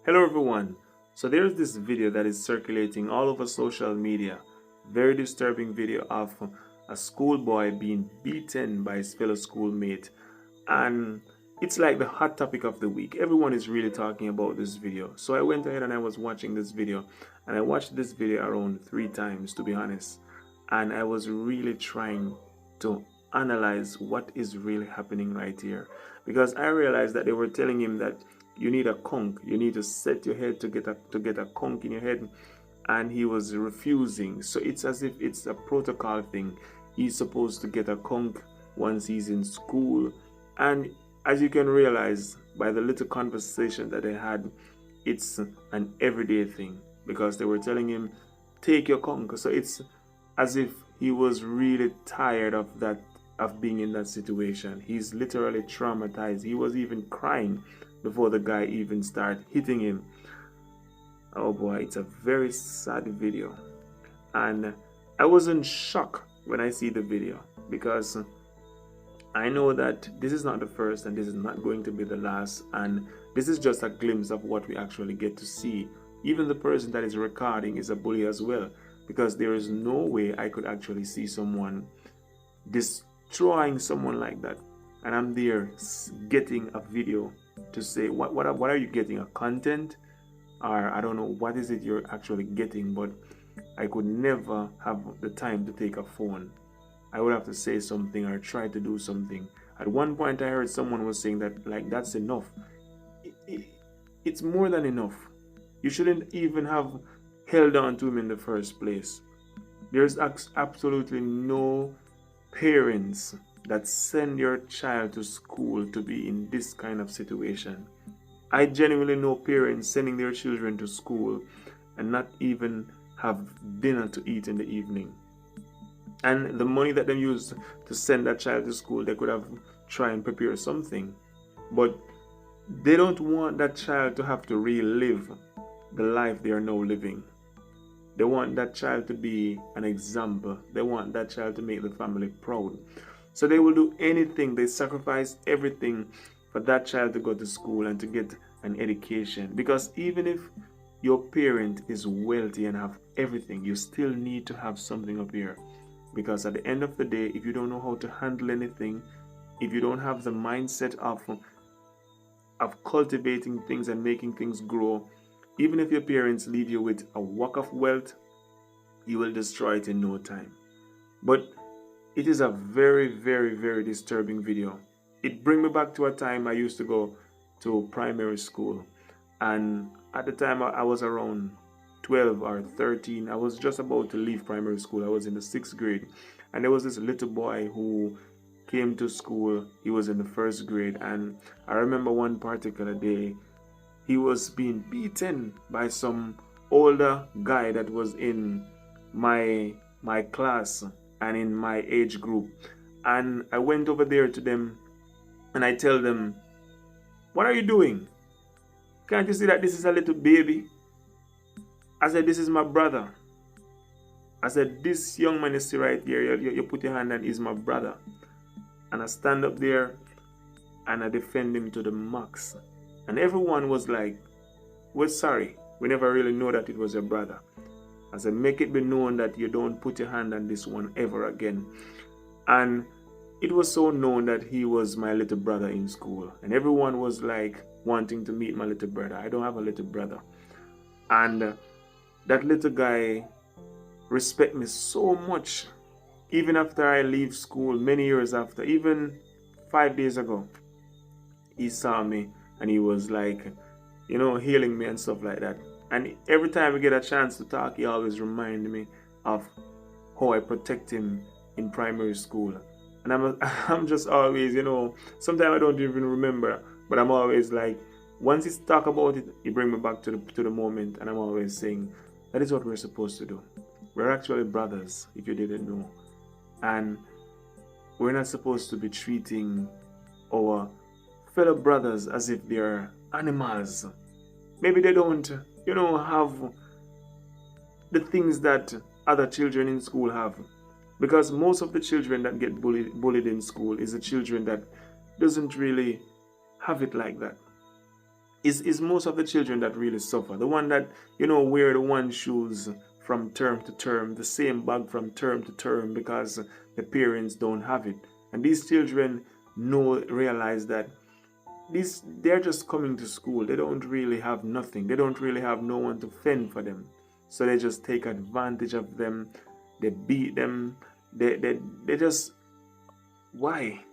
Hello everyone. So there's this video that is circulating all over social media. Very disturbing video of a schoolboy being beaten by his fellow schoolmate. And it's like the hot topic of the week. Everyone is really talking about this video. So I went ahead and I was watching this video. And I watched this video around 3 times, to be honest. And I was really trying to analyze what is really happening right here. Because I realized that they were telling him that you need a conch. You need to set your head to get a conch in your head, and he was refusing. So it's as if it's a protocol thing. He's supposed to get a conch once he's in school, and as you can realize by the little conversation that they had, it's an everyday thing because they were telling him, "Take your conch." So it's as if he was really tired of that, of being in that situation. He's literally traumatized. He was even crying before the guy even started hitting him. Oh boy, it's a very sad video. And I was in shock when I see the video because I know that this is not the first and this is not going to be the last, and this is just a glimpse of what we actually get to see. Even the person that is recording is a bully as well, because there is no way I could actually see someone destroying someone like that. And I'm there getting a video to say what are you getting, a content, or I don't know what is it you're actually getting. But I could never have the time to take a phone. I would have to say something or try to do something. At one point I heard someone was saying that like that's enough. It's more than enough. You shouldn't even have held on to him in the first place. There's absolutely no parents that send your child to school to be in this kind of situation. I genuinely know parents sending their children to school and not even have dinner to eat in the evening. And the money that they use to send that child to school, they could have tried and prepare something. But they don't want that child to have to relive the life they are now living. They want that child to be an example. They want that child to make the family proud. So they will do anything. They sacrifice everything for that child to go to school and to get an education. Because even if your parent is wealthy and have everything, you still need to have something up here. Because at the end of the day, if you don't know how to handle anything, if you don't have the mindset of cultivating things and making things grow, even if your parents leave you with a whack of wealth, you will destroy it in no time. But it is a very, very, very disturbing video. It brings me back to a time I used to go to primary school. And at the time I was around 12 or 13. I was just about to leave primary school. I was in the 6th grade. And there was this little boy who came to school. He was in the 1st grade. And I remember one particular day, he was being beaten by some older guy that was in my class and in my age group. And I went over there to them and I tell them, "What are you doing? Can't you see that this is a little baby?" I said, "This is my brother." I said, "This young man you see right here, you put your hand on, is my brother." And I stand up there and I defend him to the max. And everyone was like, "We're sorry. We never really know that it was your brother." I said, "Make it be known that you don't put your hand on this one ever again." And it was so known that he was my little brother in school. And everyone was like wanting to meet my little brother. I don't have a little brother. And that little guy respect me so much. Even after I leave school, many years after, even 5 days ago, he saw me and he was like, healing me and stuff like that. And every time we get a chance to talk, he always remind me of how I protect him in primary school. And I'm just always, sometimes I don't even remember, but I'm always like, once he talk about it, he bring me back to the moment, and I'm always saying, that is what we're supposed to do. We're actually brothers, if you didn't know. And we're not supposed to be treating our fellow brothers as if they're animals. Maybe they don't, have the things that other children in school have. Because most of the children that get bullied in school is the children that doesn't really have it like that. is most of the children that really suffer. The one that, wear the one shoes from term to term, the same bag from term to term because the parents don't have it. And these children realize that they're just coming to school. They don't really have nothing. They don't really have no one to fend for them. So they just take advantage of them. They beat them. They just, why?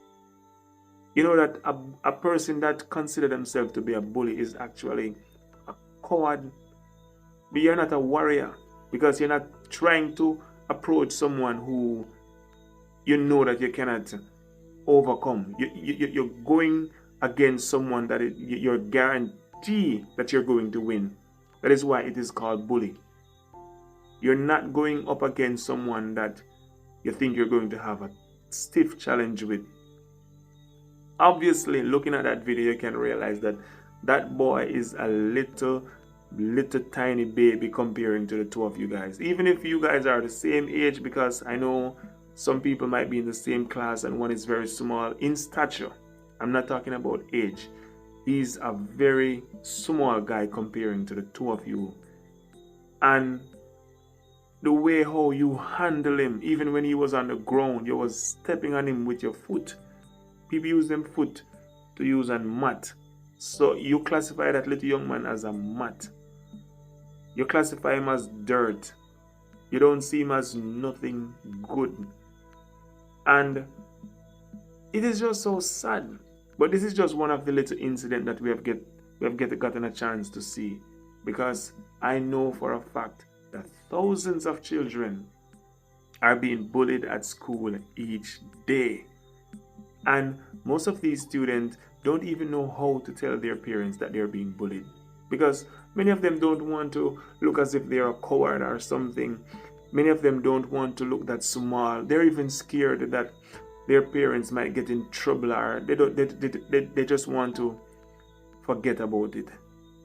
You know that a person that consider themselves to be a bully is actually a coward. But you're not a warrior because you're not trying to approach someone who you know that you cannot overcome. You're going against someone that you're guaranteed that you're going to win. That is why it is called bully. You're not going up against someone that you think you're going to have a stiff challenge with. Obviously, looking at that video, you can realize that that boy is a little tiny baby comparing to the two of you guys. Even if you guys are the same age, because I know some people might be in the same class and one is very small in stature. I'm not talking about age. He's a very small guy comparing to the two of you. And the way how you handle him, even when he was on the ground, you was stepping on him with your foot. People use them foot to use on mat. So you classify that little young man as a mat. You classify him as dirt. You don't see him as nothing good. And it is just so sad. But this is just one of the little incidents that we have gotten a chance to see. Because I know for a fact that thousands of children are being bullied at school each day. And most of these students don't even know how to tell their parents that they're being bullied. Because many of them don't want to look as if they're a coward or something. Many of them don't want to look that small. They're even scared that their parents might get in trouble, or they just want to forget about it.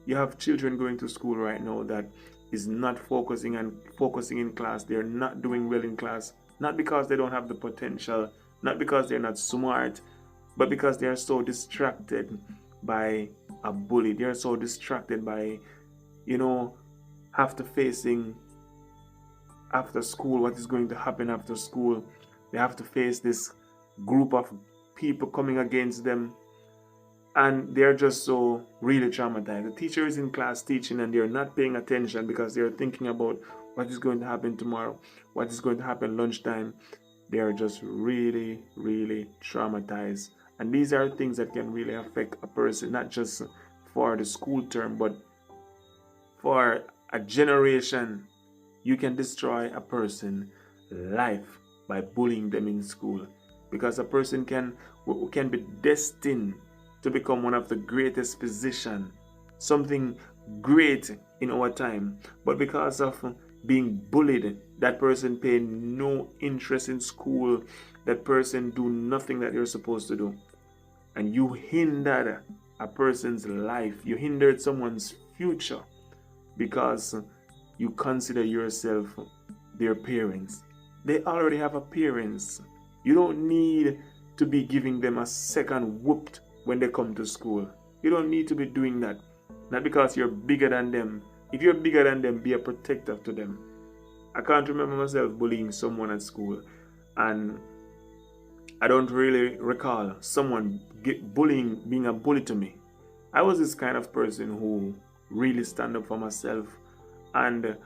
You have children going to school right now that is not focusing in class. They're not doing well in class. Not because they don't have the potential, not because they're not smart, but because they are so distracted by a bully. They are so distracted by, facing after school, what is going to happen after school. They have to face this group of people coming against them, and they're just so really traumatized. The teacher is in class teaching and they're not paying attention because they're thinking about what is going to happen tomorrow, what is going to happen lunchtime. They are just really, really traumatized. And these are things that can really affect a person, not just for the school term, but for a generation. You can destroy a person's life by bullying them in school, because a person can be destined to become one of the greatest physicians, something great in our time, but because of being bullied, that person pay no interest in school, that person do nothing that you're supposed to do, and you hindered a person's life, you hindered someone's future because you consider yourself their parents. They already have a parents. You don't need to be giving them a second whooped when they come to school. You don't need to be doing that. Not because you're bigger than them. If you're bigger than them, be a protector to them. I can't remember myself bullying someone at school, and I don't really recall someone being a bully to me. I was this kind of person who really stand up for myself, and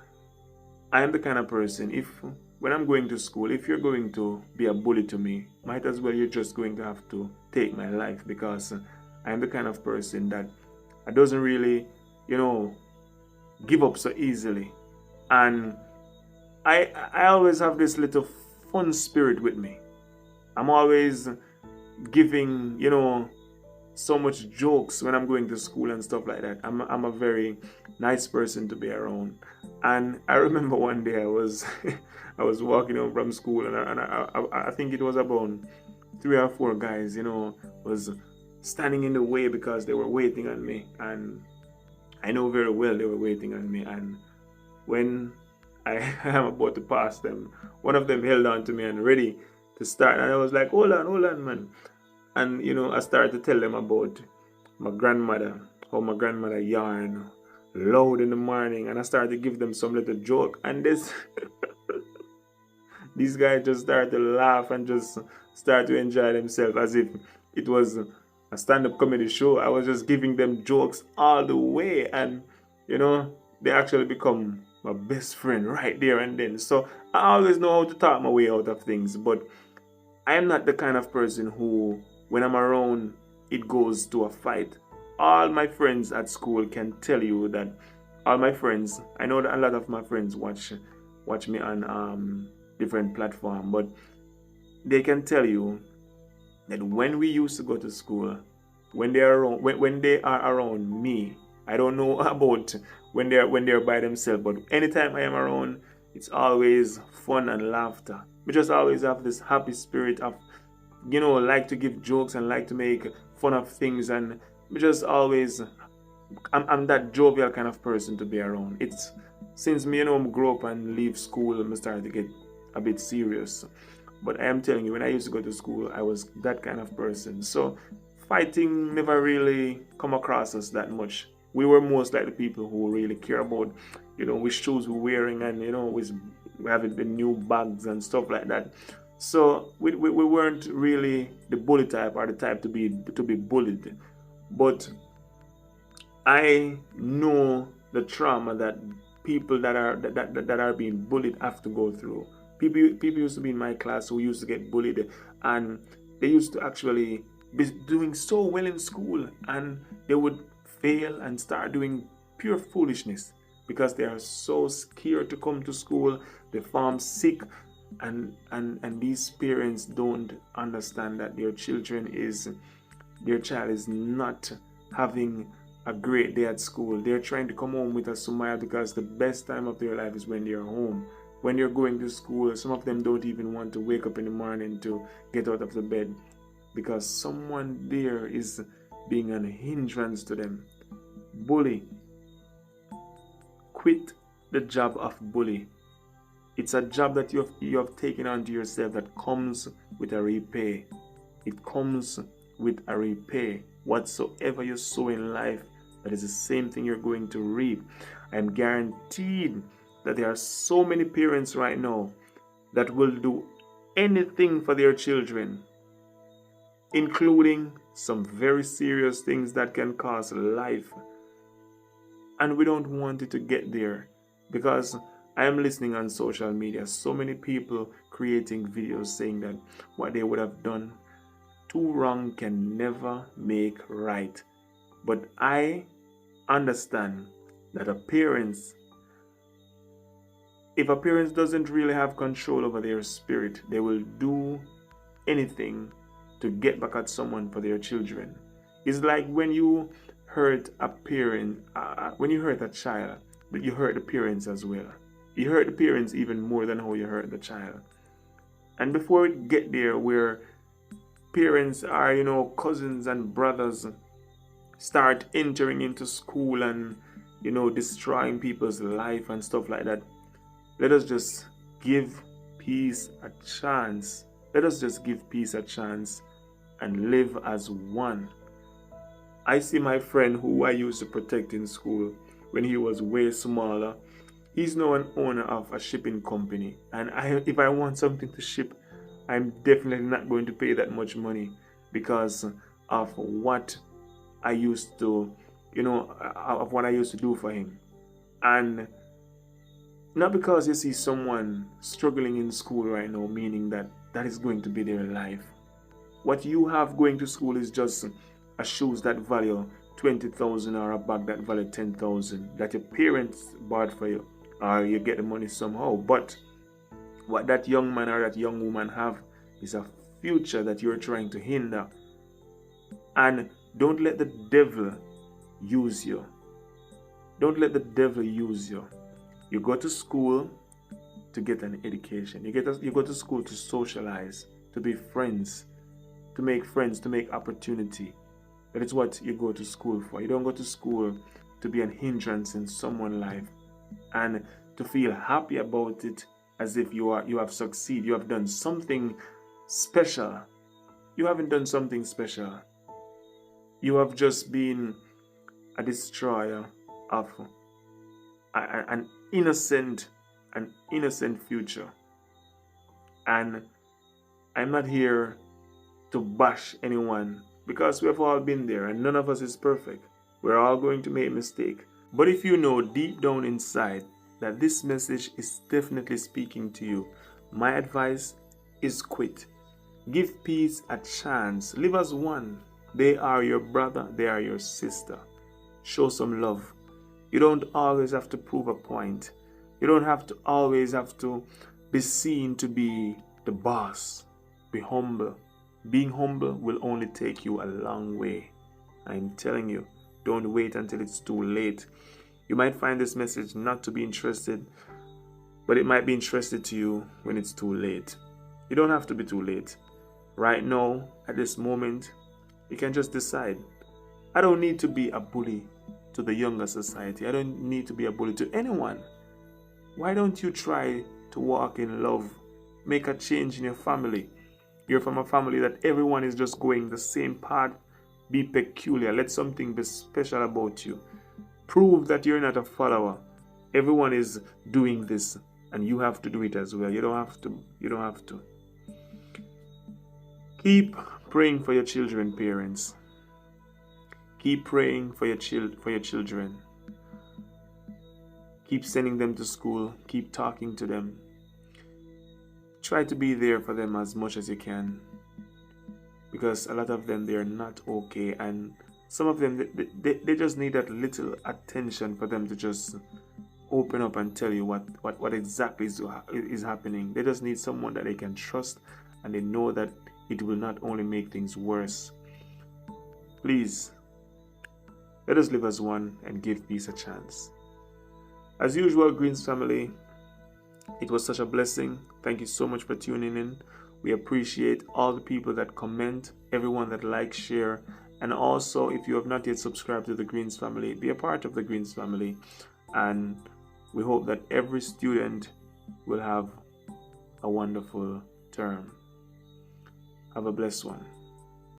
I am the kind of person, when I'm going to school, if you're going to be a bully to me, might as well you're just going to have to take my life, because I am the kind of person that I doesn't really, give up so easily. And I always have this little fun spirit with me. I'm always giving, so much jokes when I'm going to school and stuff like that. I'm a very nice person to be around. And I remember one day I was I was walking home from school, and I think it was about 3 or 4 guys, was standing in the way because they were waiting on me, and I know very well they were waiting on me. And when I am about to pass them, one of them held on to me and ready to start, and I was like, hold on, man. And I started to tell them about my grandmother how my grandmother yarn loud in the morning, and I started to give them some little joke, and this these guys just start to laugh and just start to enjoy themselves as if it was a stand-up comedy show. I was just giving them jokes all the way, and you know, they actually become my best friend right there and then. So I always know how to talk my way out of things, but I am not the kind of person who, when I'm around, it goes to a fight. All my friends at school can tell you that. All my friends, I know that a lot of my friends watch me on different platform, but they can tell you that when we used to go to school, when they are around, when they are around me, I don't know about when they're by themselves, but anytime I am around, it's always fun and laughter. We just always have this happy spirit of, like to give jokes and like to make fun of things, and we just always, I'm that jovial kind of person to be around. It's since me, grow up and leave school, I started to get a bit serious. But I am telling you, when I used to go to school, I was that kind of person. So fighting never really come across us that much. We were most like the people who really care about, which shoes we're wearing, and we having the new bags and stuff like that. So we weren't really the bully type or the type to be bullied. But I know the trauma that people that are being bullied have to go through. People used to be in my class who used to get bullied, and they used to actually be doing so well in school, and they would fail and start doing pure foolishness because they are so scared to come to school. They form sick, and these parents don't understand that their child is not having a great day at school. They're trying to come home with a smile because the best time of their life is when they're home. When you're going to school, some of them don't even want to wake up in the morning to get out of the bed because someone there is being a hindrance to them. Bully. Quit the job of bully. It's a job that you have taken onto yourself that comes with a repay. It comes with a repay. Whatsoever you sow in life, that is the same thing you're going to reap. I am guaranteed that there are so many parents right now that will do anything for their children, including some very serious things that can cost life. And we don't want it to get there because I am listening on social media, so many people creating videos saying that what they would have done, too wrong can never make right. But I understand that if a parent doesn't really have control over their spirit, they will do anything to get back at someone for their children. It's like when you hurt a parent, when you hurt a child, but you hurt the parents as well. You hurt the parents even more than how you hurt the child. And before it get there where parents are, cousins and brothers start entering into school and, destroying people's life and stuff like that, let us just give peace a chance. Let us just give peace a chance and live as one. I see my friend who I used to protect in school when he was way smaller. He's now an owner of a shipping company. And if I want something to ship, I'm definitely not going to pay that much money because of what I used to, of what I used to do for him. And not because you see someone struggling in school right now, meaning that is going to be their life. What you have going to school is just a shoes that value 20,000 or a bag that value 10,000 that your parents bought for you, or you get the money somehow. But what that young man or that young woman have is a future that you're trying to hinder. And don't let the devil use you. Don't let the devil use you. You go to school to get an education. You go to school to socialize, to be friends, to make opportunity. That is what you go to school for. You don't go to school to be an hindrance in someone's life and to feel happy about it as if you have succeeded. You have done something special. You haven't done something special. You have just been a destroyer of an innocent future. And I'm not here to bash anyone because we have all been there and none of us is perfect. We're all going to make mistakes. But if you know deep down inside that this message is definitely speaking to you, my advice is quit. Give peace a chance. Live as one. They are your brother, they are your sister. Show some love. You don't always have to prove a point. You don't have to always have to be seen to be the boss. Be humble. Being humble will only take you a long way. I'm telling you, don't wait until it's too late. You might find this message not to be interested, but it might be interested to you when it's too late. You don't have to be too late. Right now, at this moment, you can just decide. I don't need to be a bully to the younger society. I don't need to be a bully to anyone. Why don't you try to walk in love? Make a change in your family. You're from a family that everyone is just going the same path. Be peculiar. Let something be special about you. Prove that you're not a follower. Everyone is doing this and you have to do it as well. You don't have to. You don't have to. Keep praying for your children, parents. Keep praying for your children. Keep sending them to school. Keep talking to them. Try to be there for them as much as you can. Because a lot of them, they are not okay. And some of them, they just need that little attention for them to just open up and tell you what exactly is happening. They just need someone that they can trust and they know that it will not only make things worse. Please, let us live as one and give peace a chance. As usual, Greens family, it was such a blessing. Thank you so much for tuning in. We appreciate all the people that comment, everyone that likes, share, and also if you have not yet subscribed to the Greens family, be a part of the Greens family. And we hope that every student will have a wonderful term. Have a blessed one.